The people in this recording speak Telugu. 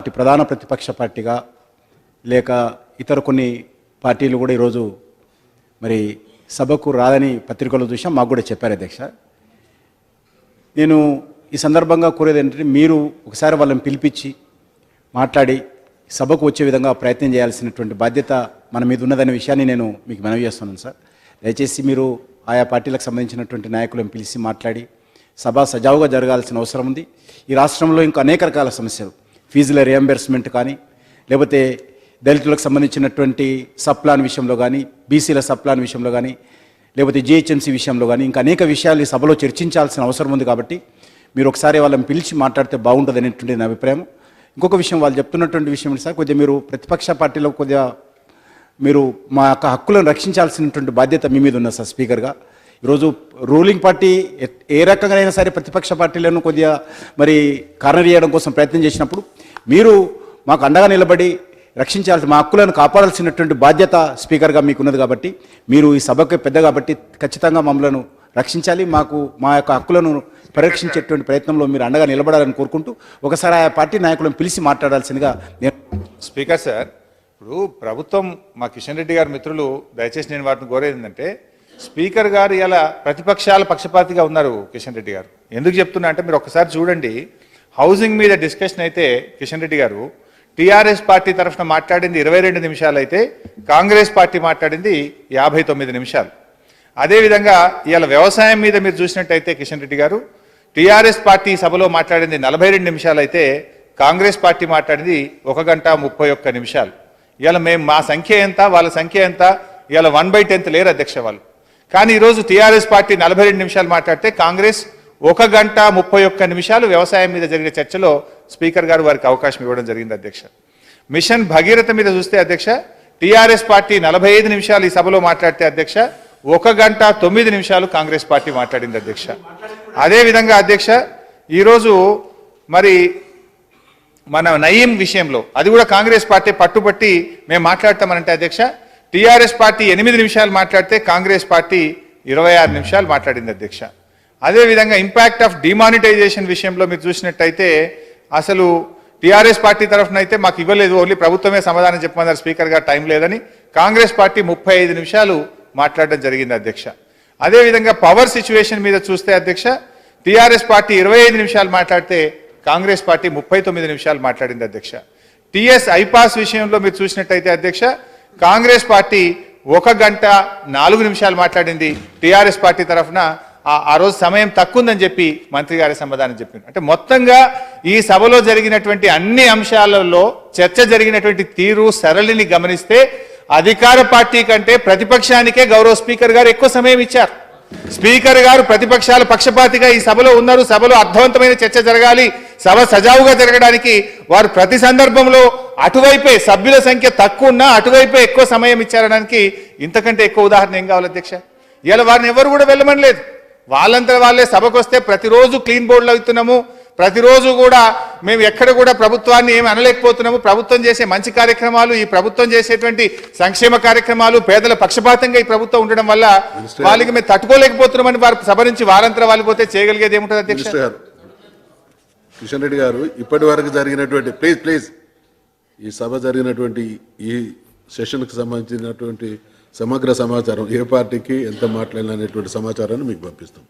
ప్రధాన ప్రతిపక్ష పార్టీగా లేక ఇతర కొన్ని పార్టీలు కూడా ఈరోజు మరి సభకు రాదని పత్రికల్లో చూసాం, మాకు కూడా చెప్పారు అధ్యక్ష. నేను ఈ సందర్భంగా కోరేది ఏంటంటే మీరు ఒకసారి వాళ్ళని పిలిపించి మాట్లాడి సభకు వచ్చే విధంగా ప్రయత్నం చేయాల్సినటువంటి బాధ్యత మన మీద ఉన్నదనే విషయాన్ని నేను మీకు మనవి చేస్తున్నాను సార్. దయచేసి మీరు ఆయా పార్టీలకు సంబంధించినటువంటి నాయకులను పిలిచి మాట్లాడి సభ సజావుగా జరగాల్సిన అవసరం ఉంది. ఈ రాష్ట్రంలో ఇంకా అనేక రకాల సమస్యలు, ఫీజుల రియంబర్స్మెంట్ కానీ, లేకపోతే దళితులకు సంబంధించినటువంటి సప్లాన్ విషయంలో కానీ, బీసీల సప్లాన్ విషయంలో కానీ, లేకపోతే జిహెచ్ఎంసీ విషయంలో కానీ ఇంకా అనేక విషయాలు ఈ సభలో చర్చించాల్సిన అవసరం ఉంది. కాబట్టి మీరు ఒకసారి వాళ్ళని పిలిచి మాట్లాడితే బాగుంటుంది అనేటువంటి నా అభిప్రాయం. ఇంకొక విషయం, వాళ్ళు చెప్తున్నటువంటి విషయం సార్, కొద్దిగా మీరు ప్రతిపక్ష పార్టీలో కొద్దిగా మీరు మా యొక్క హక్కులను రక్షించాల్సినటువంటి బాధ్యత మీ మీద ఉన్నది సార్. స్పీకర్గా ఈరోజు రూలింగ్ పార్టీ ఏ రకంగానైనా సరే ప్రతిపక్ష పార్టీలను కొద్దిగా మరి కార్నర్ చేయడం కోసం ప్రయత్నం చేసినప్పుడు మీరు మాకు అండగా నిలబడి రక్షించాల్సిన, మా హక్కులను కాపాడాల్సినటువంటి బాధ్యత స్పీకర్గా మీకున్నది. కాబట్టి మీరు ఈ సభకు పెద్ద కాబట్టి ఖచ్చితంగా మమ్మల్ని రక్షించాలి, మా యొక్క హక్కులను పరిరక్షించేటువంటి ప్రయత్నంలో మీరు అండగా నిలబడాలని కోరుకుంటూ ఒకసారి ఆ పార్టీ నాయకులను పిలిచి మాట్లాడాల్సిందిగా నేను. స్పీకర్ సార్, ఇప్పుడు ప్రభుత్వం మా కిషన్ రెడ్డి గారి మిత్రులు, దయచేసి నేను వాటిని కోరేది ఏంటంటే, స్పీకర్ గారు ఇలా ప్రతిపక్షాల పక్షపాతిగా ఉన్నారు. కిషన్ రెడ్డి గారు ఎందుకు చెప్తున్నా అంటే, మీరు ఒకసారి చూడండి, హౌసింగ్ మీద డిస్కషన్ అయితే కిషన్ రెడ్డి గారు టీఆర్ఎస్ పార్టీ తరఫున మాట్లాడింది 22 నిమిషాలు అయితే కాంగ్రెస్ పార్టీ మాట్లాడింది 59 నిమిషాలు. అదేవిధంగా ఇవాళ వ్యవసాయం మీద మీరు చూసినట్టయితే కిషన్ రెడ్డి గారు టీఆర్ఎస్ పార్టీ సభలో మాట్లాడింది 42 నిమిషాలు అయితే కాంగ్రెస్ పార్టీ మాట్లాడింది 1 గంట 31 నిమిషాలు. ఇవాళ మేము మా సంఖ్య ఎంత, వాళ్ళ సంఖ్య ఎంత, ఇవాళ 1/10 లేరు అధ్యక్ష వాళ్ళు. కానీ ఈరోజు టీఆర్ఎస్ పార్టీ 42 నిమిషాలు మాట్లాడితే కాంగ్రెస్ 1 గంట 31 నిమిషాలు వ్యవసాయం మీద జరిగిన చర్చలో స్పీకర్ గారు వారికి అవకాశం ఇవ్వడం జరిగింది అధ్యక్ష. మిషన్ భగీరథ మీద చూస్తే అధ్యక్ష, టీఆర్ఎస్ పార్టీ 45 నిమిషాలు ఈ సభలో మాట్లాడితే అధ్యక్ష 1 గంట 9 నిమిషాలు కాంగ్రెస్ పార్టీ మాట్లాడింది అధ్యక్ష. అదేవిధంగా అధ్యక్ష, ఈరోజు మరి మన నయీం విషయంలో అది కూడా కాంగ్రెస్ పార్టీ పట్టుబట్టి మేము మాట్లాడతామనంటే అధ్యక్ష, టీఆర్ఎస్ పార్టీ 8 నిమిషాలు మాట్లాడితే కాంగ్రెస్ పార్టీ 26 నిమిషాలు మాట్లాడింది అధ్యక్ష. అదేవిధంగా ఇంపాక్ట్ ఆఫ్ డిమానిటైజేషన్ విషయంలో మీరు చూసినట్టయితే అసలు టీఆర్ఎస్ పార్టీ తరఫున అయితే మాకు ఇవ్వలేదు, ఓన్లీ ప్రభుత్వమే సమాధానం చెప్పమన్నారు స్పీకర్ గారు, టైం లేదని. కాంగ్రెస్ పార్టీ 35 నిమిషాలు మాట్లాడడం జరిగింది అధ్యక్ష. అదేవిధంగా పవర్ సిచ్యువేషన్ మీద చూస్తే అధ్యక్ష, టీఆర్ఎస్ పార్టీ 25 నిమిషాలు మాట్లాడితే కాంగ్రెస్ పార్టీ 39 నిమిషాలు మాట్లాడింది అధ్యక్ష. టీఎస్ ఐపాస్ విషయంలో మీరు చూసినట్టయితే అధ్యక్ష, కాంగ్రెస్ పార్టీ 1 గంట 4 నిమిషాలు మాట్లాడింది. టీఆర్ఎస్ పార్టీ తరఫున ఆ రోజు సమయం తక్కువ ఉందని చెప్పి మంత్రి గారి సమాధానం చెప్పింది. అంటే మొత్తంగా ఈ సభలో జరిగినటువంటి అన్ని అంశాలలో చర్చ జరిగినటువంటి తీరు సరళిని గమనిస్తే అధికార పార్టీ కంటే ప్రతిపక్షానికే గౌరవ స్పీకర్ గారు ఎక్కువ సమయం ఇచ్చారు. స్పీకర్ గారు ప్రతిపక్షాల పక్షపాతిగా ఈ సభలో ఉన్నారు. సభలో అర్థవంతమైన చర్చ జరగాలి, సభ సజావుగా జరగడానికి వారు ప్రతి సందర్భంలో అటువైపే, సభ్యుల సంఖ్య తక్కువ ఉన్నా అటువైపే ఎక్కువ సమయం ఇచ్చారనడానికి ఇంతకంటే ఎక్కువ ఉదాహరణ ఏం కావాలి అధ్యక్ష? ఇలా వారిని ఎవరు కూడా వెళ్ళమని లేదు, వాళ్ళంతా వాళ్ళే సభకు వస్తే ప్రతిరోజు క్లీన్ బోర్డులో అవుతున్నాము, ప్రతిరోజు కూడా మేము ఎక్కడ కూడా ప్రభుత్వాన్ని ఏమి అనలేకపోతున్నాము. ప్రభుత్వం చేసే మంచి కార్యక్రమాలు, ఈ ప్రభుత్వం చేసేటువంటి సంక్షేమ కార్యక్రమాలు, పేదల పక్షపాతంగా ఈ ప్రభుత్వం ఉండడం వల్ల వాళ్ళకి మేము తట్టుకోలేకపోతున్నామని వారు సభ నుంచి వారంతా వాళ్ళిపోతే చేయగలిగేది ఏముంటుంది అధ్యక్ష? కిషన్ రెడ్డి గారు, ఇప్పటి వరకు జరిగినటువంటి ప్లీజ్ ఈ సభ జరిగినటువంటి ఈ సెషన్కి సంబంధించినటువంటి సమగ్ర సమాచారం, ఏ పార్టీకి ఎంత మాట్లాడినటువంటి సమాచారాన్ని మీకు పంపిస్తాం.